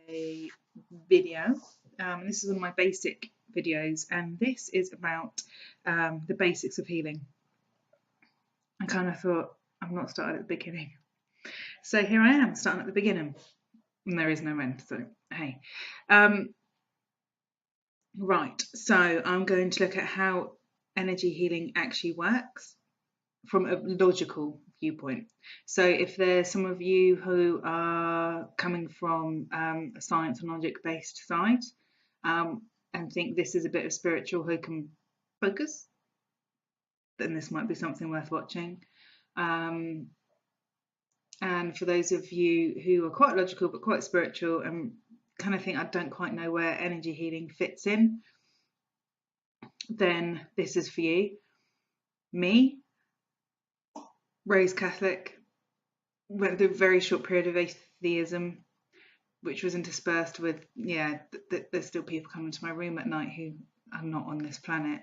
a video. This is one of my basic videos, and this is about the basics of healing. I kind of thought I'm not starting at the beginning, so here I am starting at the beginning, and there is no end. So hey, right. So I'm going to look at how energy healing actually works from a logical viewpoint. So if there's some of you who are coming from a science and logic based side and think this is a bit of spiritual hocus pocus, then this might be something worth watching. And for those of you who are quite logical but quite spiritual and kind of think I don't quite know where energy healing fits in, then this is for you. Me, raised Catholic, went through a very short period of atheism, which was interspersed with, there's still people coming to my room at night who are not on this planet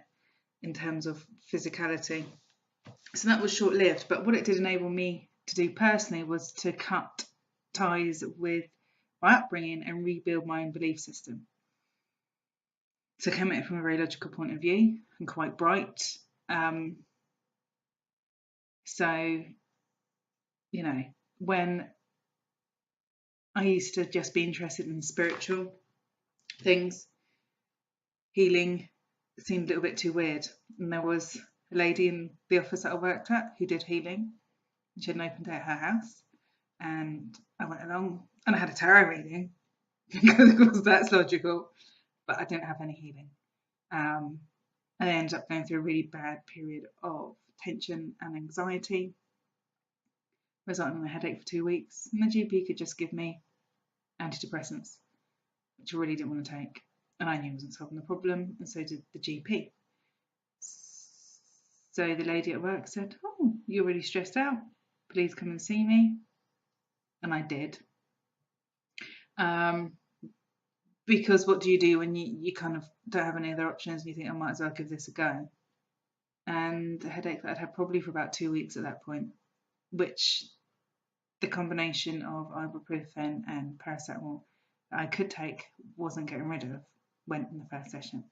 in terms of physicality. So that was short-lived, but what it did enable me to do personally was to cut ties with my upbringing and rebuild my own belief system. So I came at it from a very logical point of view and quite bright. So, when I used to just be interested in spiritual things, healing seemed a little bit too weird. And there was a lady in the office that I worked at who did healing. She had an open day at her house, and I went along and I had a tarot reading because of course that's logical, but I didn't have any healing. I ended up going through a really bad period of tension and anxiety, resulting in a headache for 2 weeks, and the GP could just give me antidepressants, which I really didn't want to take, and I knew I wasn't solving the problem, and so did the GP. So the lady at work said, "Oh, you're really stressed out, please come and see me," and I did. Because what do you do when you kind of don't have any other options and you think I might as well give this a go? And the headache that I'd had probably for about 2 weeks at that point, which the combination of ibuprofen and paracetamol that I could take wasn't getting rid of, went in the first session.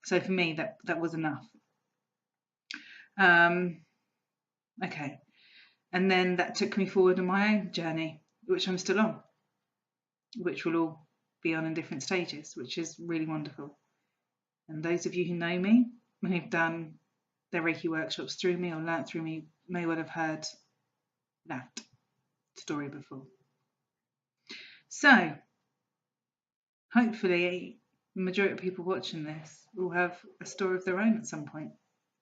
So for me, that was enough. Okay. And then that took me forward on my own journey, which I'm still on, which will all be on in different stages, which is really wonderful. And those of you who know me and who've done their Reiki workshops through me or learnt through me may well have heard that story before. So hopefully the majority of people watching this will have a story of their own at some point,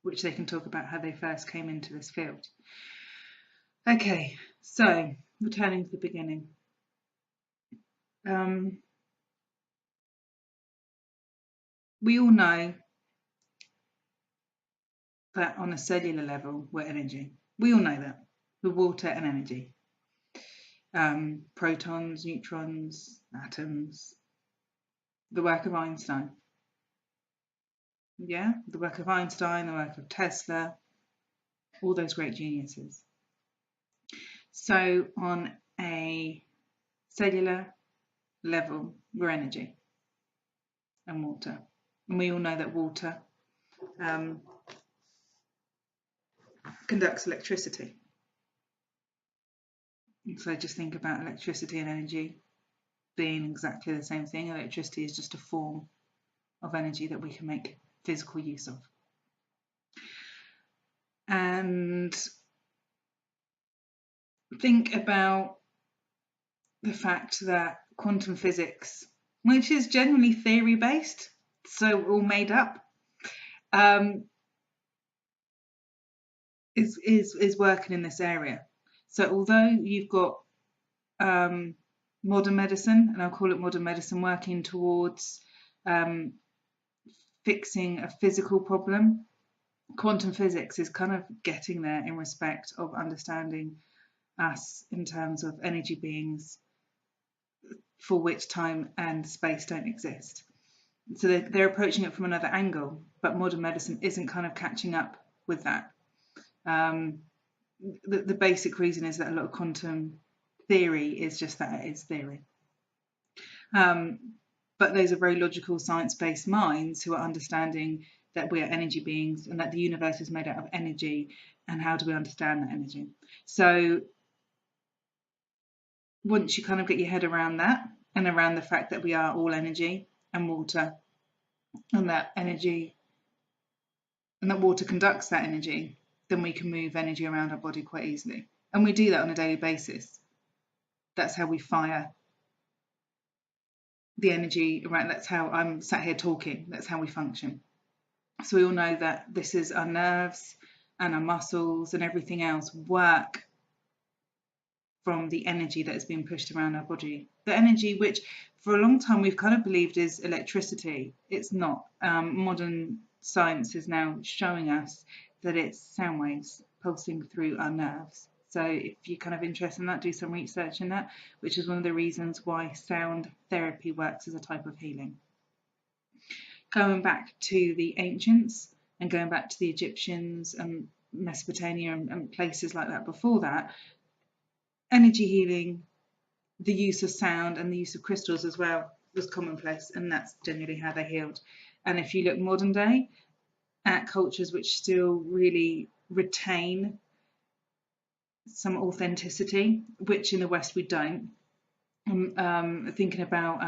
which they can talk about how they first came into this field. Okay, so returning to the beginning. We all know that on a cellular level, we're energy. We all know that. We're water and energy. Protons, neutrons, atoms. The work of Einstein. Yeah, the work of Einstein, the work of Tesla, all those great geniuses. So on a cellular level, we're energy and water. And we all know that water conducts electricity. So just think about electricity and energy being exactly the same thing. Electricity is just a form of energy that we can make physical use of. And think about the fact that quantum physics, which is generally theory based, so all made up, is working in this area. So although you've got modern medicine, and I'll call it modern medicine, working towards fixing a physical problem, quantum physics is kind of getting there in respect of understanding us in terms of energy beings for which time and space don't exist. So they're approaching it from another angle, but modern medicine isn't kind of catching up with that. The basic reason is that a lot of quantum theory is just that, it is theory. But those are very logical, science-based minds who are understanding that we are energy beings and that the universe is made out of energy, and how do we understand that energy. So once you kind of get your head around that, and around the fact that we are all energy and water, and that energy and that water conducts that energy, then we can move energy around our body quite easily. And we do that on a daily basis. That's how we fire the energy around. That's how I'm sat here talking. That's how we function. So we all know that this is our nerves and our muscles and everything else work from the energy that has been pushed around our body. The energy which for a long time we've kind of believed is electricity. It's not. Modern science is now showing us that it's sound waves pulsing through our nerves. So if you're kind of interested in that, do some research in that, which is one of the reasons why sound therapy works as a type of healing. Going back to the ancients and going back to the Egyptians and Mesopotamia and places like that before that, energy healing, the use of sound and the use of crystals as well was commonplace, and that's generally how they healed. And if you look modern day at cultures which still really retain some authenticity, which in the West we don't. Thinking about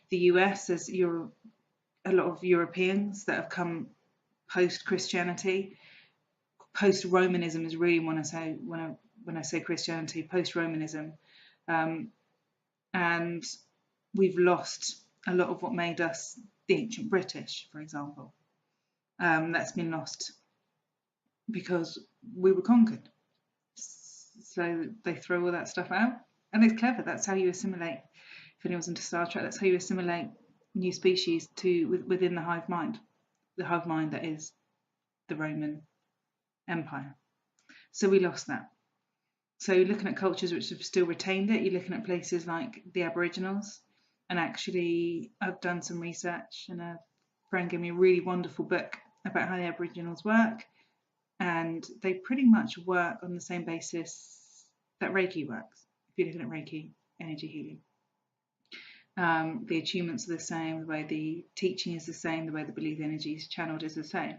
the US, there's a lot of Europeans that have come post-Christianity. Post-Romanism is really when I say Christianity, post-Romanism. And we've lost a lot of what made us the ancient British, for example. That's been lost because we were conquered. So they throw all that stuff out, and it's clever. That's how you assimilate. If anyone's into Star Trek, that's how you assimilate new species within the hive mind that is the Roman Empire. So we lost that. So looking at cultures which have still retained it, you're looking at places like the Aboriginals. And actually, I've done some research, and a friend gave me a really wonderful book about how the Aboriginals work. And they pretty much work on the same basis that Reiki works, if you're looking at Reiki energy healing. The attunements are the same, the way the teaching is the same, the way the belief energy is channeled is the same.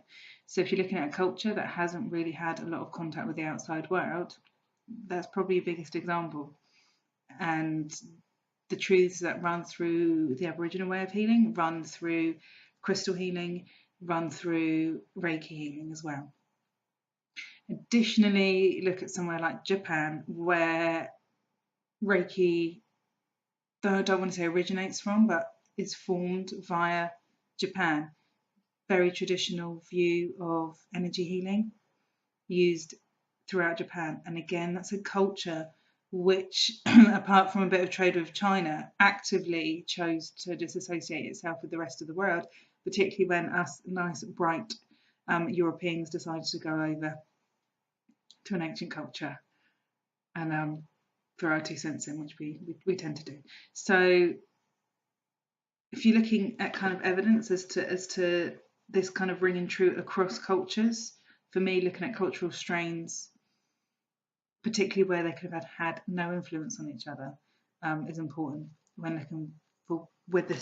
So if you're looking at a culture that hasn't really had a lot of contact with the outside world, that's probably your biggest example. And the truths that run through the Aboriginal way of healing run through crystal healing, run through Reiki healing as well. Additionally, look at somewhere like Japan, where Reiki, though I don't want to say originates from, but is formed via Japan. Very traditional view of energy healing used throughout Japan. And again, that's a culture which, apart from a bit of trade with China, actively chose to disassociate itself with the rest of the world, particularly when us nice, bright Europeans decided to go over to an ancient culture and throw our 2 cents in, which we tend to do. So if you're looking at kind of evidence as to this kind of ringing true across cultures, for me, looking at cultural strains, particularly where they could have had no influence on each other, is important when looking for whether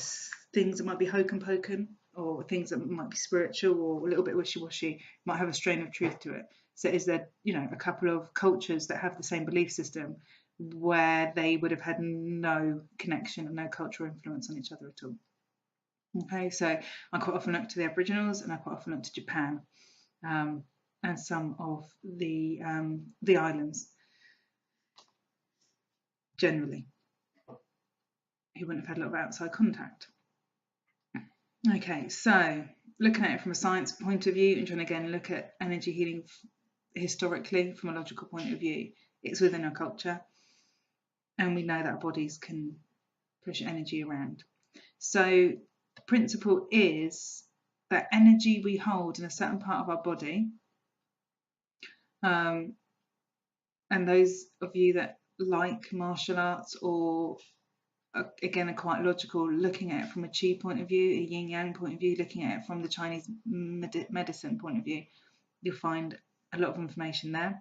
things that might be hokum pokum or things that might be spiritual or a little bit wishy-washy might have a strain of truth to it. So is there, a couple of cultures that have the same belief system where they would have had no connection and no cultural influence on each other at all? Okay, so I quite often look to the Aboriginals, and I quite often look to Japan and some of the islands generally, who wouldn't have had a lot of outside contact. Okay, so looking at it from a science point of view and trying to again look at energy healing historically from a logical point of view, it's within our culture, and we know that our bodies can push energy around. So the principle is that energy we hold in a certain part of our body, and those of you that like martial arts or again are quite logical, looking at it from a chi point of view, a yin yang point of view, looking at it from the Chinese medicine point of view, you'll find a lot of information there.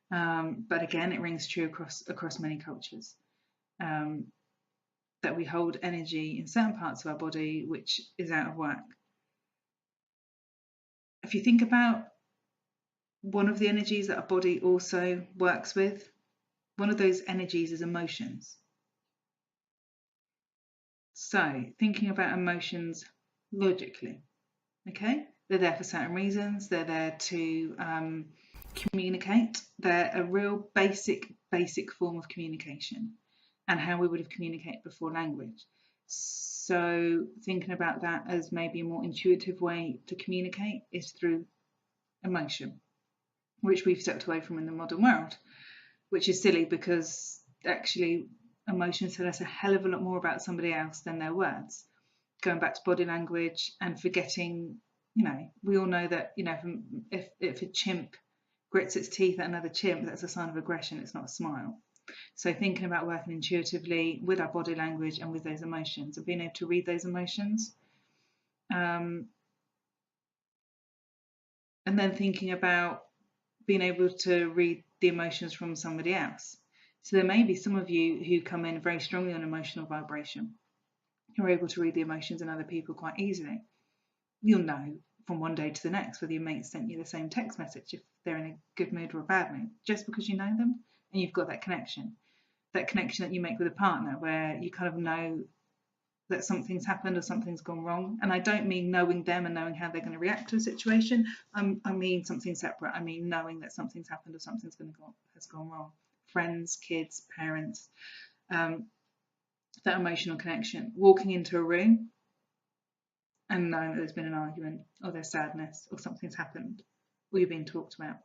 But again, it rings true across many cultures. That that we hold energy in certain parts of our body which is out of whack. If you think about one of the energies that our body also works with, one of those energies is emotions. So thinking about emotions logically, okay? They're there for certain reasons. They're there to communicate. They're a real basic form of communication, and how we would have communicated before language. So thinking about that as maybe a more intuitive way to communicate is through emotion, which we've stepped away from in the modern world, which is silly because actually emotions tell us a hell of a lot more about somebody else than their words. Going back to body language and forgetting, we all know that, if a chimp grits its teeth at another chimp, that's a sign of aggression, it's not a smile. So thinking about working intuitively with our body language and with those emotions and being able to read those emotions. And then thinking about being able to read the emotions from somebody else. So there may be some of you who come in very strongly on emotional vibration, who are able to read the emotions in other people quite easily. You'll know from one day to the next whether your mate sent you the same text message if they're in a good mood or a bad mood, just because you know them and you've got that connection that you make with a partner where you kind of know that something's happened or something's gone wrong. And I don't mean knowing them and knowing how they're going to react to a situation. I mean something separate. I mean knowing that something's happened or something's has gone wrong. Friends, kids, parents, that emotional connection. Walking into a room and knowing that there's been an argument or there's sadness or something's happened or you're being talked about.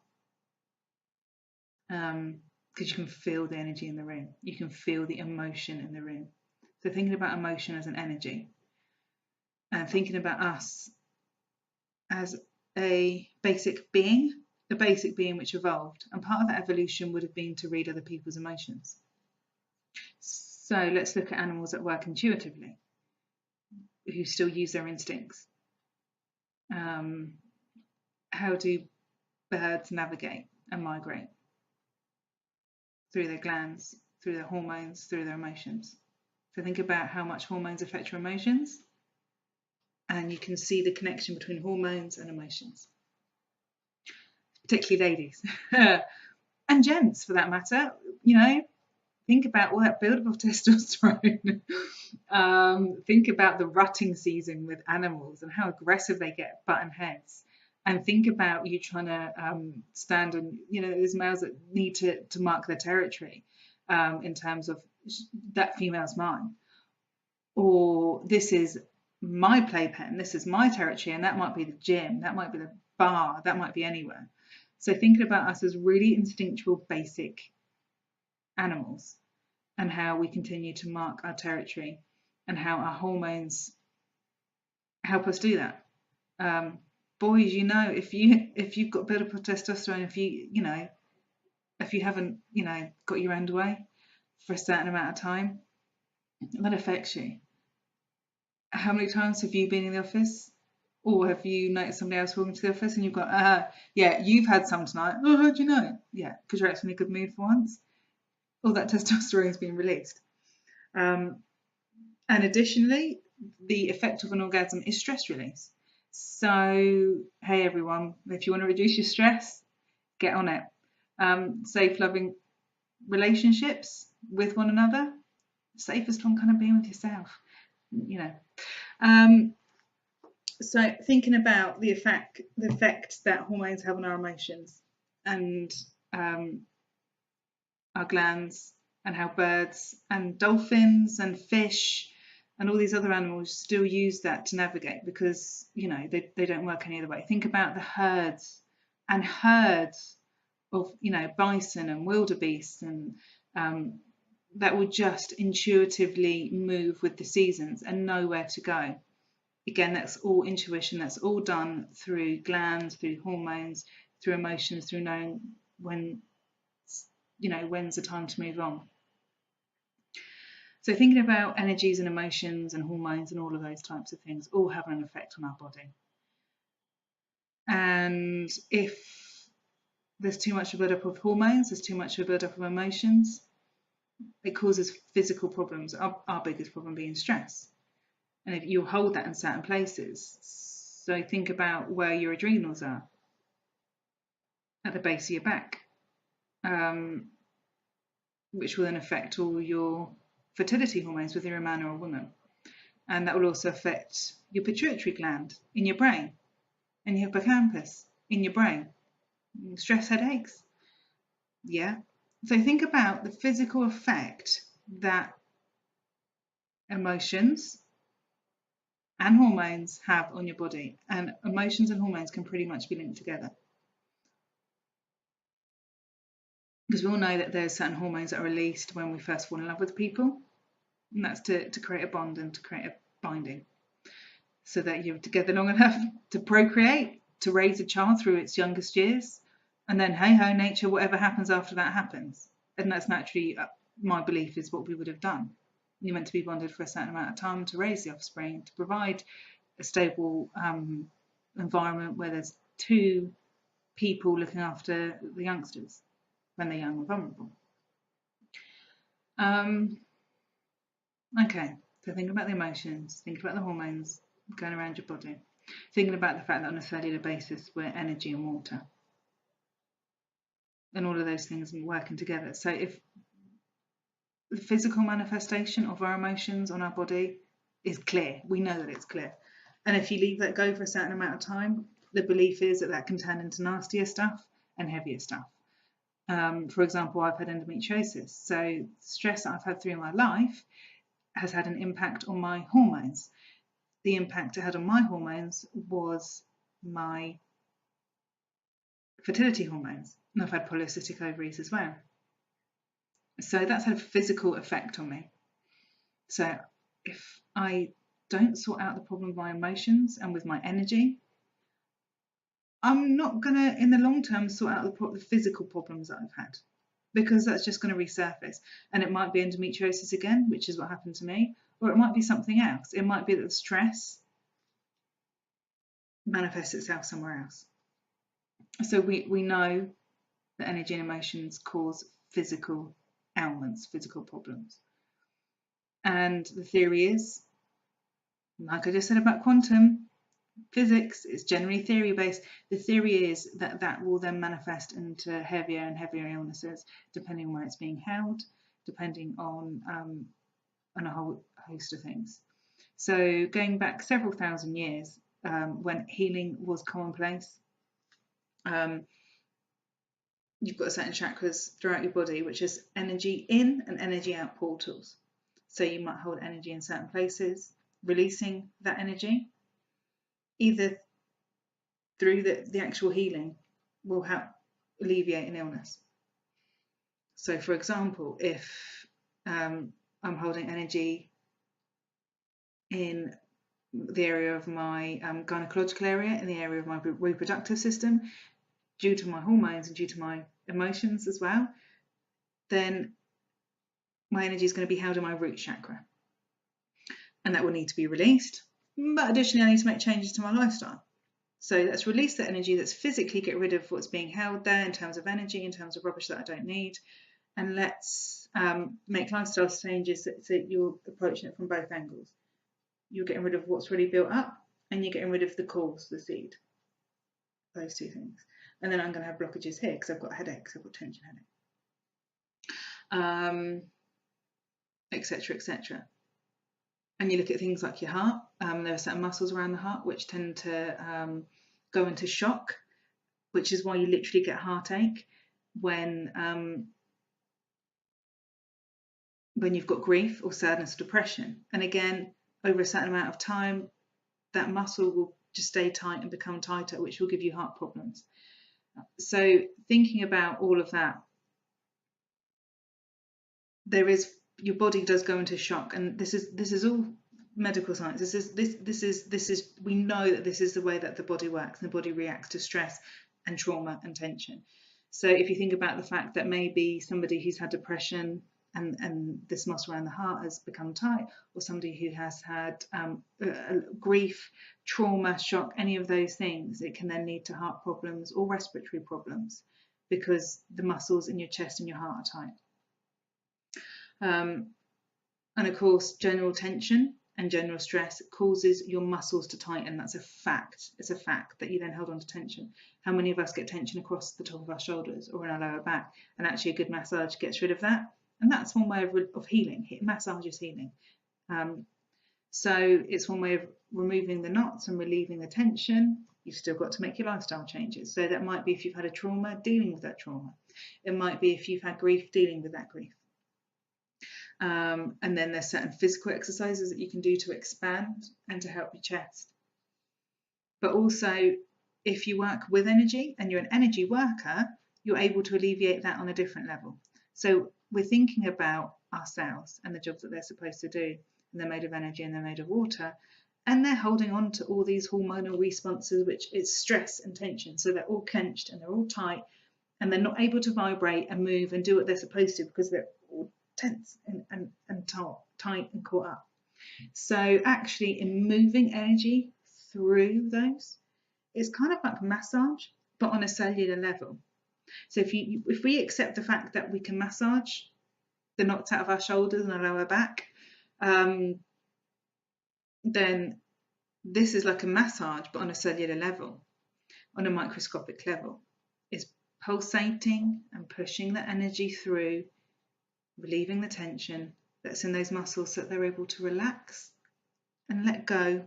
Because you can feel the energy in the room. You can feel the emotion in the room. So thinking about emotion as an energy and thinking about us as a basic being which evolved. And part of that evolution would have been to read other people's emotions. So let's look at animals that work intuitively, who still use their instincts. How do birds navigate and migrate? Through their glands, through their hormones, through their emotions. So think about how much hormones affect your emotions, and you can see the connection between hormones and emotions, particularly ladies and gents for that matter. Think about all that buildup of testosterone. Think about the rutting season with animals and how aggressive they get, button heads. And think about you trying to stand on, there's males that need to mark their territory in terms of that female's mine. Or this is my playpen, this is my territory, and that might be the gym, that might be the bar, that might be anywhere. So thinking about us as really instinctual, basic animals and how we continue to mark our territory and how our hormones help us do that. Boys, if you've got build-up of testosterone, if you haven't, got your underway for a certain amount of time, that affects you. How many times have you been in the office, or have you noticed somebody else walking to the office and you've got, yeah, you've had some tonight. Oh, how'd you know? Yeah, because you're actually in a good mood for once. All that testosterone is being released. And additionally, the effect of an orgasm is stress release. So, hey everyone, if you want to reduce your stress, get on it. Safe, loving relationships with one another. Safest one kind of being with yourself, So thinking about the effect that hormones have on our emotions and our glands, and how birds and dolphins and fish and all these other animals still use that to navigate because, they don't work any other way. Think about the herds of, bison and wildebeest and that will just intuitively move with the seasons and know where to go. Again, that's all intuition. That's all done through glands, through hormones, through emotions, through knowing when's the time to move on. So thinking about energies and emotions and hormones and all of those types of things all have an effect on our body. And if there's too much of a build-up of hormones, there's too much of a build-up of emotions, it causes physical problems, our biggest problem being stress. And if you hold that in certain places, so think about where your adrenals are, at the base of your back, which will then affect all your fertility hormones, whether you're a man or a woman. And that will also affect your pituitary gland in your brain and your hippocampus in your brain. Stress headaches. Yeah. So think about the physical effect that emotions and hormones have on your body. And emotions and hormones can pretty much be linked together. Because we all know that there's certain hormones that are released when we first fall in love with people. And that's to create a bond and to create a binding. So that you're together long enough to procreate, to raise a child through its youngest years. And then, hey ho, nature, whatever happens after that happens. And that's naturally, my belief, is what we would have done. You're meant to be bonded for a certain amount of time to raise the offspring, to provide a stable environment where there's two people looking after the youngsters when they're young and vulnerable. Okay, so think about the emotions, think about the hormones going around your body, thinking about the fact that on a cellular basis we're energy and water. And all of those things are working together. So if the physical manifestation of our emotions on our body is clear, we know that it's clear. And if you leave that go for a certain amount of time, the belief is that that can turn into nastier stuff and heavier stuff. For example, I've had endometriosis. So stress that I've had through my life has had an impact on my hormones. The impact it had on my hormones was my fertility hormones. And I've had polycystic ovaries as well. So that's had a physical effect on me. So if I don't sort out the problem with my emotions and with my energy, I'm not going to, in the long term, sort out the physical problems that I've had, because that's just going to resurface. And it might be endometriosis again, which is what happened to me, or it might be something else. It might be that the stress manifests itself somewhere else. So we know that energy and emotions cause physical ailments, physical problems. And the theory is, like I just said about quantum physics, it's generally theory based. The theory is that that will then manifest into heavier and heavier illnesses, depending on where it's being held, depending on a whole host of things. So going back several thousand years, when healing was commonplace, you've got certain chakras throughout your body, which is energy in and energy out portals. So you might hold energy in certain places, releasing that energy, either through the actual healing, will help alleviate an illness. So for example, if I'm holding energy in the area of my gynecological area, in the area of my reproductive system, due to my hormones and due to my emotions as well, then my energy is going to be held in my root chakra. And that will need to be released. But additionally, I need to make changes to my lifestyle. So let's release that energy, let's physically get rid of what's being held there in terms of energy, in terms of rubbish that I don't need. And let's make lifestyle changes so you're approaching it from both angles. You're getting rid of what's really built up, and you're getting rid of the cause, the seed. Those two things. And then I'm going to have blockages here because I've got headaches, I've got tension headache, etc., etc. And you look at things like your heart. There are certain muscles around the heart which tend to go into shock, which is why you literally get heartache when you've got grief or sadness or depression. And again, over a certain amount of time, that muscle will just stay tight and become tighter, which will give you heart problems. So thinking about all of that, your body does go into shock, and this is all medical science. This is we know that this is the way that the body works, and the body reacts to stress and trauma and tension. So if you think about the fact that maybe somebody who's had depression and this muscle around the heart has become tight, or somebody who has had grief, trauma, shock, any of those things, it can then lead to heart problems or respiratory problems because the muscles in your chest and your heart are tight. And of course, general tension and general stress causes your muscles to tighten. That's a fact. It's a fact that you then hold on to tension. How many of us get tension across the top of our shoulders or in our lower back? And actually a good massage gets rid of that. And that's one way of healing. Massage is healing. So it's one way of removing the knots and relieving the tension. You've still got to make your lifestyle changes. So that might be if you've had a trauma, dealing with that trauma. It might be if you've had grief, dealing with that grief. And then there's certain physical exercises that you can do to expand and to help your chest. But also, if you work with energy and you're an energy worker, you're able to alleviate that on a different level. So we're thinking about our cells and the jobs that they're supposed to do. And they're made of energy and they're made of water. And they're holding on to all these hormonal responses, which is stress and tension. So they're all clenched and they're all tight and they're not able to vibrate and move and do what they're supposed to because they're all tense and tight and caught up. So actually in moving energy through those, it's kind of like massage, but on a cellular level. So if we accept the fact that we can massage the knots out of our shoulders and our lower back, then this is like a massage, but on a cellular level, on a microscopic level. It's pulsating and pushing the energy through, relieving the tension that's in those muscles so that they're able to relax and let go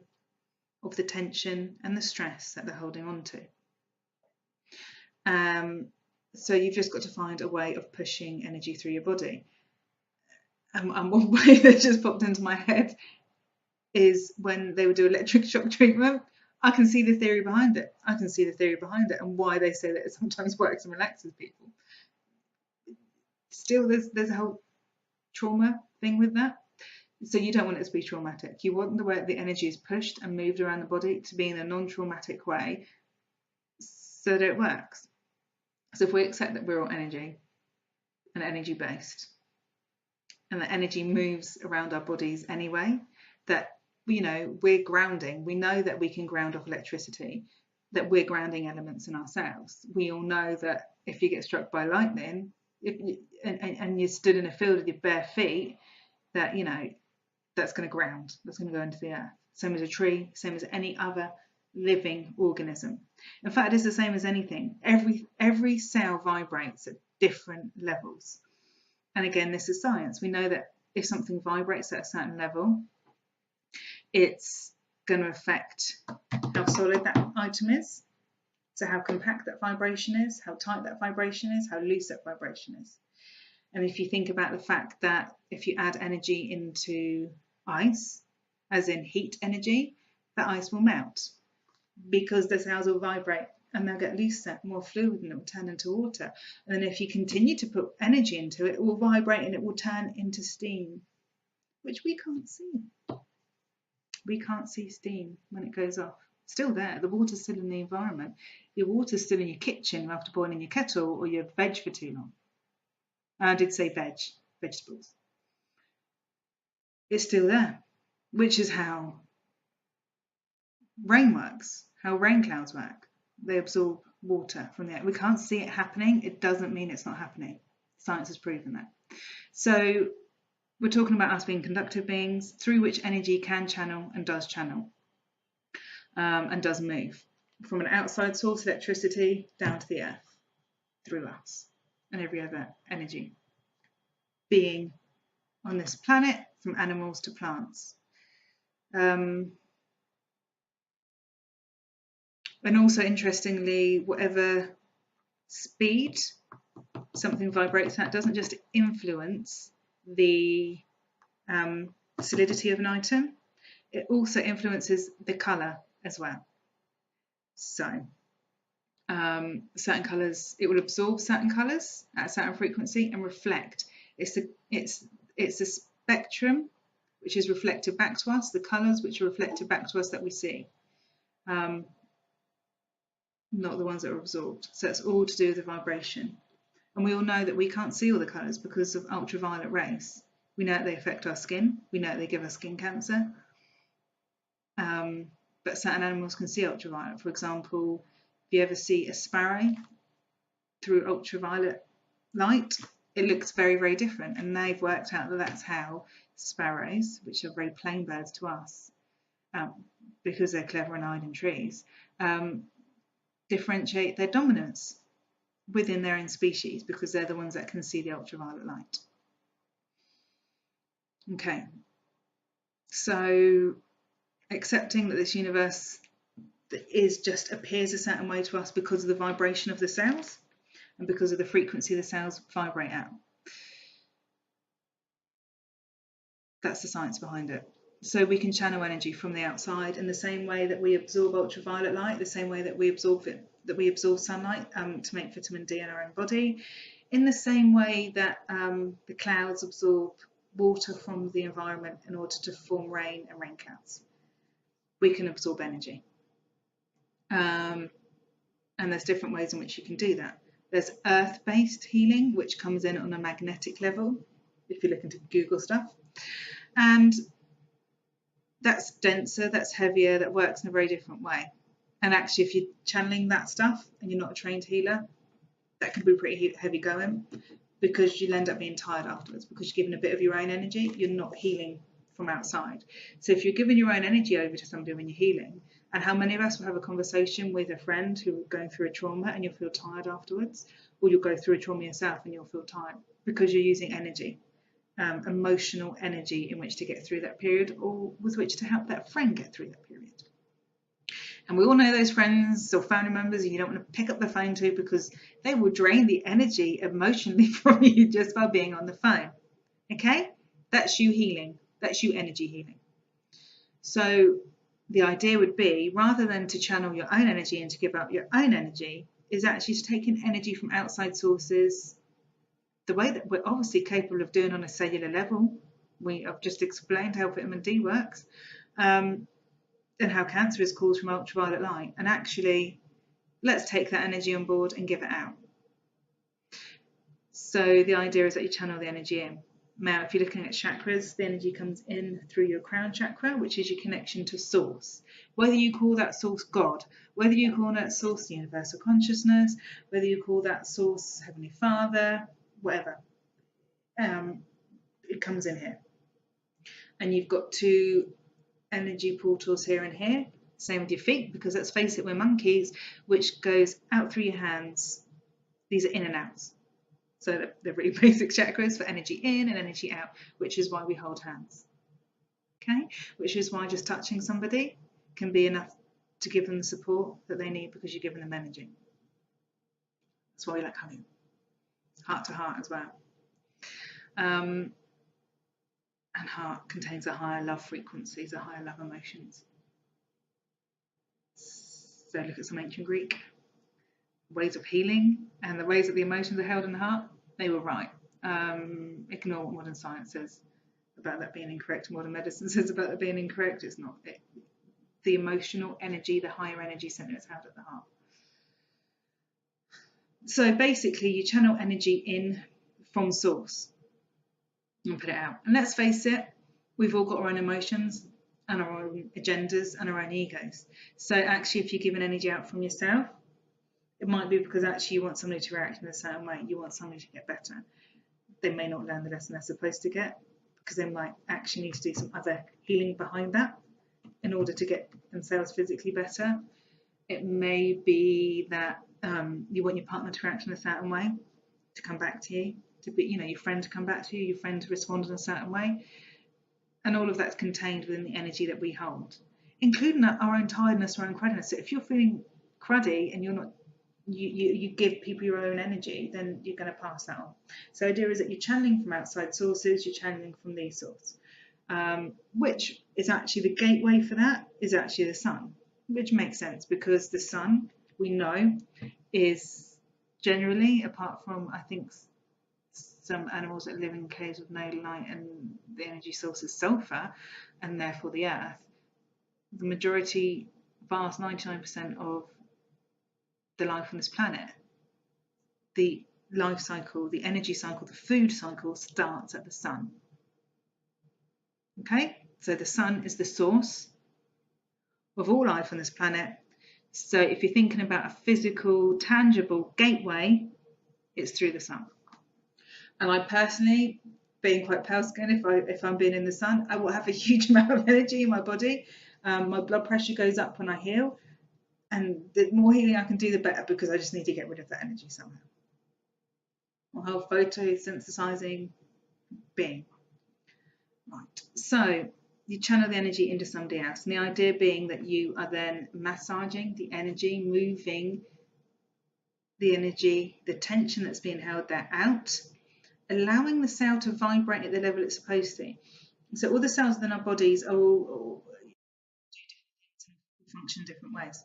of the tension and the stress that they're holding on to. So you've just got to find a way of pushing energy through your body. And one way that just popped into my head is when they would do electric shock treatment. I can see the theory behind it. I can see the theory behind it and why they say that it sometimes works and relaxes people. Still, there's a whole trauma thing with that. So you don't want it to be traumatic. You want the way the energy is pushed and moved around the body to be in a non-traumatic way so that it works. So if we accept that we're all energy and energy-based, and that energy moves around our bodies anyway, that, you know, we're grounding. We know that we can ground off electricity, that we're grounding elements in ourselves. We all know that if you get struck by lightning and you're stood in a field with your bare feet, that, you know, that's going to ground, that's going to go into the earth. Same as a tree, same as any other living organism. In fact, it's the same as anything. Every cell vibrates at different levels. And again, this is science. We know that if something vibrates at a certain level, it's going to affect how solid that item is. So how compact that vibration is, how tight that vibration is, how loose that vibration is. And if you think about the fact that if you add energy into ice, as in heat energy, the ice will melt because the cells will vibrate and they'll get looser, more fluid, and it will turn into water. And then if you continue to put energy into it, it will vibrate and it will turn into steam, which we can't see. We can't see steam when it goes off. It's still there. The water's still in the environment. Your water's still in your kitchen after boiling your kettle or your veg for too long. I did say vegetables. It's still there, which is how rain works, how rain clouds work. They absorb water from the air. We can't see it happening. It doesn't mean it's not happening. Science has proven that. So we're talking about us being conductive beings through which energy can channel and does channel and does move from an outside source, electricity, down to the earth through us and every other energy being on this planet, from animals to plants. And also, interestingly, whatever speed something vibrates at doesn't just influence the solidity of an item, it also influences the colour as well. So certain colours, it will absorb certain colours at a certain frequency and reflect. It's a spectrum which is reflected back to us, the colours which are reflected back to us that we see. Not the ones that are absorbed. So it's all to do with the vibration. And we all know that we can't see all the colours because of ultraviolet rays. We know that they affect our skin. We know that they give us skin cancer. But certain animals can see ultraviolet. For example, if you ever see a sparrow through ultraviolet light, it looks very, very different. And they've worked out that that's how sparrows, which are very plain birds to us, because they're clever and hide in trees, differentiate their dominance within their own species, because they're the ones that can see the ultraviolet light. Okay, so accepting that this universe is just appears a certain way to us because of the vibration of the cells and because of the frequency the cells vibrate at. That's the science behind it. So we can channel energy from the outside in the same way that we absorb ultraviolet light, the same way that we absorb sunlight to make vitamin D in our own body, in the same way that the clouds absorb water from the environment in order to form rain and rain clouds. We can absorb energy. And there's different ways in which you can do that. There's earth-based healing, which comes in on a magnetic level, if you look into Google stuff. And that's denser, that's heavier, that works in a very different way. And actually, if you're channeling that stuff and you're not a trained healer, that can be pretty heavy going, because you'll end up being tired afterwards, because you're giving a bit of your own energy, you're not healing from outside. So if you're giving your own energy over to somebody when you're healing, and how many of us will have a conversation with a friend who are going through a trauma and you'll feel tired afterwards, or you'll go through a trauma yourself and you'll feel tired because you're using energy, emotional energy in which to get through that period, or with which to help that friend get through that period. And we all know those friends or family members you don't want to pick up the phone to, because they will drain the energy emotionally from you just by being on the phone. Okay? That's you healing. That's you energy healing. So the idea would be, rather than to channel your own energy and to give out your own energy, is actually to take in energy from outside sources, the way that we're obviously capable of doing on a cellular level. I've just explained how vitamin D works, and how cancer is caused from ultraviolet light. And actually, let's take that energy on board and give it out. So the idea is that you channel the energy in. Now, if you're looking at chakras, the energy comes in through your crown chakra, which is your connection to source. Whether you call that source God, whether you call that source universal consciousness, whether you call that source Heavenly Father, whatever, it comes in here. And you've got two energy portals here and here. Same with your feet, because let's face it, we're monkeys, which goes out through your hands. These are in and outs. So they're really basic chakras for energy in and energy out, which is why we hold hands. Okay? Which is why just touching somebody can be enough to give them the support that they need, because you're giving them energy. That's why we like hugging. Heart to heart as well. And heart contains a higher love frequencies, a higher love emotions. So look at some ancient Greek ways of healing, and the ways that the emotions are held in the heart, they were right. Ignore what modern science says about that being incorrect, modern medicine says about that being incorrect. It's not. The emotional energy, the higher energy center is held at the heart. So basically, you channel energy in from source and put it out. And let's face it, we've all got our own emotions and our own agendas and our own egos. So actually, if you're giving energy out from yourself, it might be because actually you want somebody to react in a certain way. You want somebody to get better. They may not learn the lesson they're supposed to get, because they might actually need to do some other healing behind that in order to get themselves physically better. It may be that you want your partner to react in a certain way, to come back to you, to be, your friend to come back to you, your friend to respond in a certain way. And all of that's contained within the energy that we hold, including our own tiredness, our own cruddiness. So if you're feeling cruddy and you're not, you give people your own energy, then you're going to pass that on. So the idea is that you're channeling from outside sources, you're channeling from these sources, which is actually the gateway for that is actually the sun, which makes sense, because the sun, we know, is generally, apart from I think some animals that live in caves with no light and the energy source is sulfur, and therefore the earth, the majority, vast 99% of the life on this planet, the life cycle, the energy cycle, the food cycle starts at the sun. Okay, so the sun is the source of all life on this planet. So if you're thinking about a physical, tangible gateway, it's through the sun. And I personally, being quite pale skinned, if I'm being in the sun, I will have a huge amount of energy in my body. My blood pressure goes up when I heal, and the more healing I can do, the better, because I just need to get rid of that energy somehow. My whole photosynthesizing being. Right. So you channel the energy into somebody else, and the idea being that you are then massaging the energy, moving the energy, the tension that's being held there out, allowing the cell to vibrate at the level it's supposed to. So all the cells within our bodies are all function in different ways.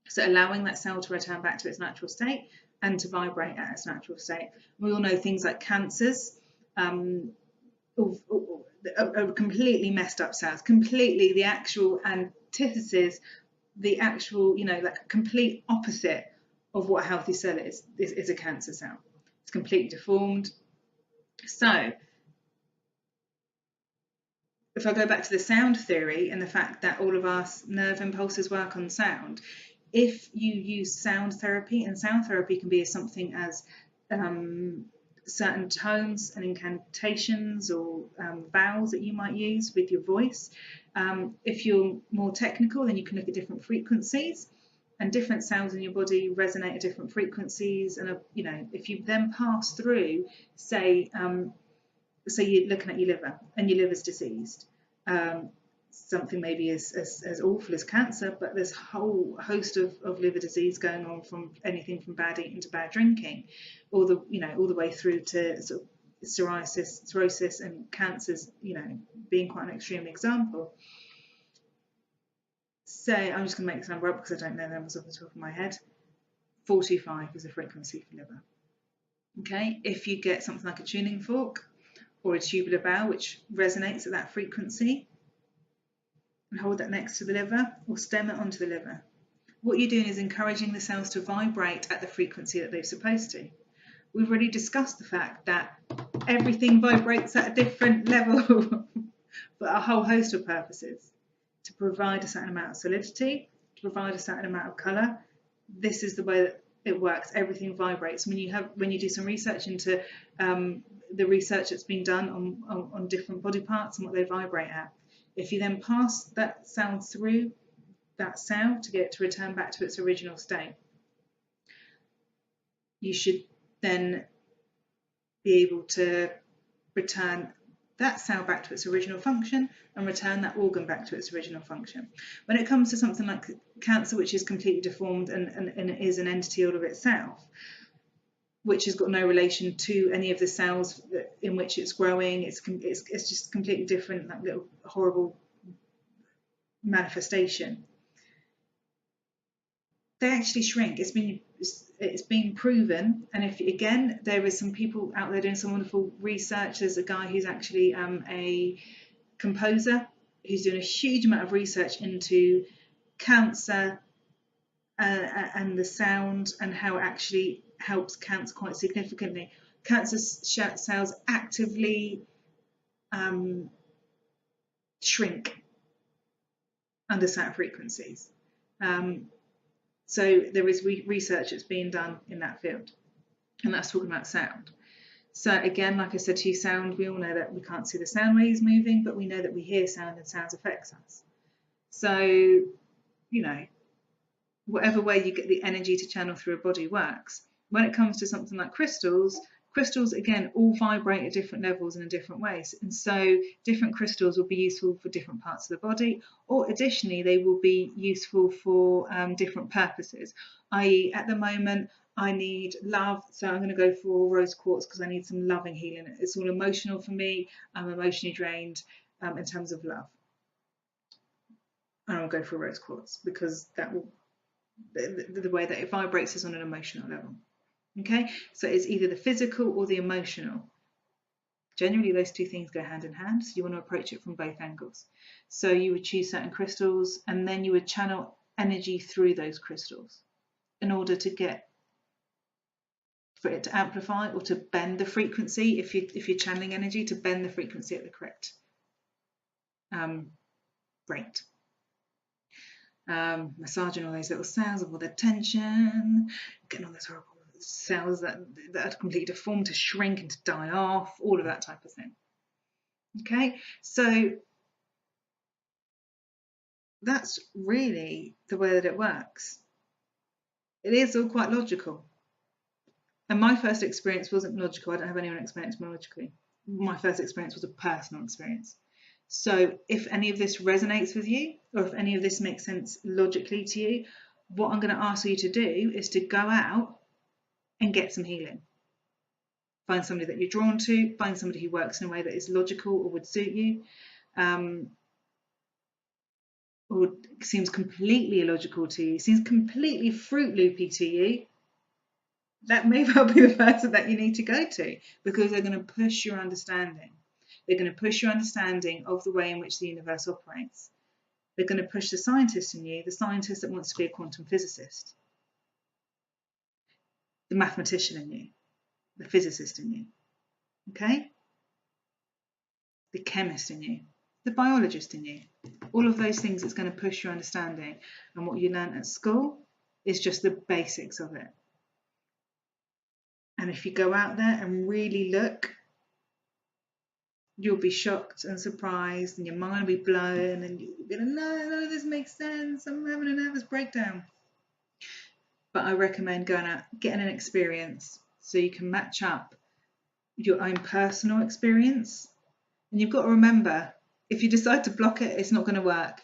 So allowing that cell to return back to its natural state and to vibrate at its natural state. We all know things like cancers are completely messed up cells, completely the actual antithesis, the actual, like a complete opposite of what a healthy cell is a cancer cell. It's completely deformed. So if I go back to the sound theory and the fact that all of our nerve impulses work on sound, if you use sound therapy, and sound therapy can be something as certain tones and incantations or vowels that you might use with your voice. If you're more technical, then you can look at different frequencies, and different cells in your body resonate at different frequencies. And if you then pass through, say you're looking at your liver and your liver's diseased, something maybe as awful as cancer, but there's a whole host of liver disease going on, from anything from bad eating to bad drinking, all the way through to sort of cirrhosis and cancers, being quite an extreme example. So I'm just going to make this number up because I don't know the numbers off the top of my head. 425 is a frequency for liver. Okay, if you get something like a tuning fork or a tubular bow, which resonates at that frequency, and hold that next to the liver or stem it onto the liver, what you're doing is encouraging the cells to vibrate at the frequency that they're supposed to. We've already discussed the fact that everything vibrates at a different level for a whole host of purposes. To provide a certain amount of solidity, to provide a certain amount of colour. This is the way that it works. Everything vibrates. When you do some research into the research that's been done on different body parts and what they vibrate at, if you then pass that sound through that cell to get it to return back to its original state, you should then be able to return that cell back to its original function and return that organ back to its original function. When it comes to something like cancer, which is completely deformed and is an entity all of itself, which has got no relation to any of the cells in which it's growing, it's just completely different, that little horrible manifestation. They actually shrink. It's been proven, and if again there is some people out there doing some wonderful research. There's a guy who's actually a composer who's doing a huge amount of research into cancer and the sound and how it actually helps cancer quite significantly. Cancer cells actively shrink under certain frequencies. So there is research that's being done in that field, and that's talking about sound. So again, like I said to you, sound, we all know that we can't see the sound waves moving, but we know that we hear sound and sound affects us. So, whatever way you get the energy to channel through a body works. When it comes to something like crystals again all vibrate at different levels and in different ways, and so different crystals will be useful for different parts of the body, or additionally they will be useful for different purposes. I.e., at the moment I need love, so I'm going to go for rose quartz because I need some loving healing. It's all emotional for me. I'm emotionally drained in terms of love, and I'll go for rose quartz because that will the way that it vibrates is on an emotional level. Okay, so it's either the physical or the emotional. Generally, those two things go hand in hand, so you want to approach it from both angles. So you would choose certain crystals, and then you would channel energy through those crystals in order to get for it to amplify or to bend the frequency. If you're channeling energy, to bend the frequency at the correct rate. Massaging all those little cells of all the tension, getting all those horrible cells that are completely deformed to shrink and to die off, all of that type of thing. Okay, so that's really the way that it works. It is all quite logical. And my first experience wasn't logical. I don't have anyone explain it to me logically. My first experience was a personal experience. So if any of this resonates with you, or if any of this makes sense logically to you, what I'm going to ask you to do is to go out and get some healing. Find somebody that you're drawn to, find somebody who works in a way that is logical or would suit you, or seems completely illogical to you, seems completely Fruit Loopy to you. That may well be the person that you need to go to, because they're going to push your understanding. They're going to push your understanding of the way in which the universe operates. They're going to push the scientist in you, the scientist that wants to be a quantum physicist, the mathematician in you, the physicist in you, okay? The chemist in you, the biologist in you. All of those things it's going to push your understanding. And what you learn at school is just the basics of it. And if you go out there and really look, you'll be shocked and surprised, and your mind will be blown, and you'll be like, no, this makes sense. I'm having a nervous breakdown. But I recommend going out, getting an experience so you can match up your own personal experience. And you've got to remember, if you decide to block it, it's not going to work.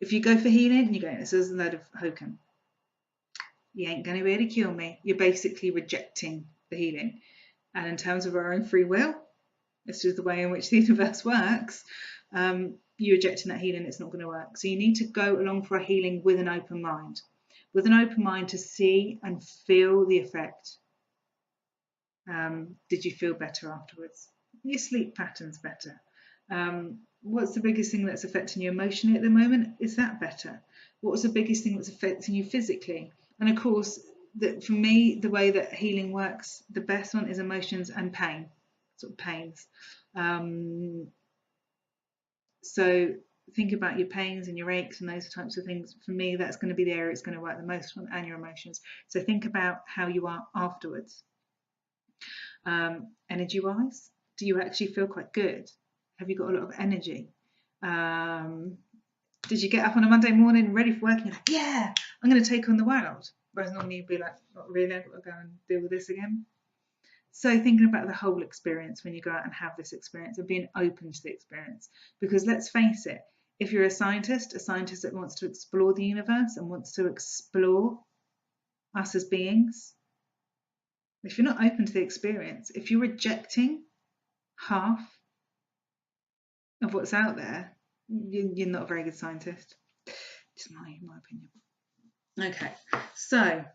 If you go for healing and you go, this is a load of hokum, you ain't going to really cure me. You're basically rejecting the healing. And in terms of our own free will, it's just the way in which the universe works, you're rejecting that healing, it's not going to work. So you need to go along for a healing with an open mind. With an open mind to see and feel the effect. Did you feel better afterwards? Your sleep pattern's better. What's the biggest thing that's affecting you emotionally at the moment? Is that better? What's the biggest thing that's affecting you physically? And of course, for me, the way that healing works, the best one is emotions and pain, sort of pains. So think about your pains and your aches and those types of things. For me, that's going to be the area it's going to work the most on, and your emotions. So think about how you are afterwards. Energy-wise, do you actually feel quite good? Have you got a lot of energy? Did you get up on a Monday morning ready for work and you're like, yeah, I'm going to take on the world? Whereas normally you'd be like, not really, I've got to go and deal with this again. So thinking about the whole experience when you go out and have this experience, and being open to the experience. Because let's face it, if you're a scientist that wants to explore the universe and wants to explore us as beings, if you're not open to the experience, if you're rejecting half of what's out there, you're not a very good scientist. Just my opinion. Okay, so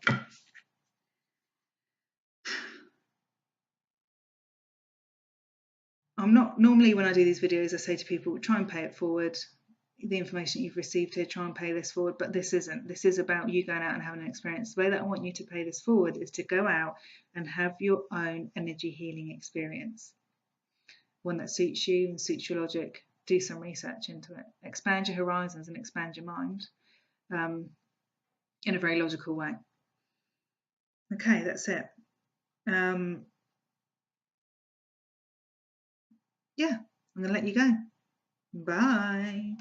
I'm not normally, when I do these videos, I say to people, try and pay it forward. The information you've received here, try and pay this forward, but this isn't. This is about you going out and having an experience. The way that I want you to pay this forward is to go out and have your own energy healing experience, one that suits you and suits your logic. Do some research into it, expand your horizons and expand your mind in a very logical way. Okay, that's it. Yeah, I'm gonna let you go. Bye.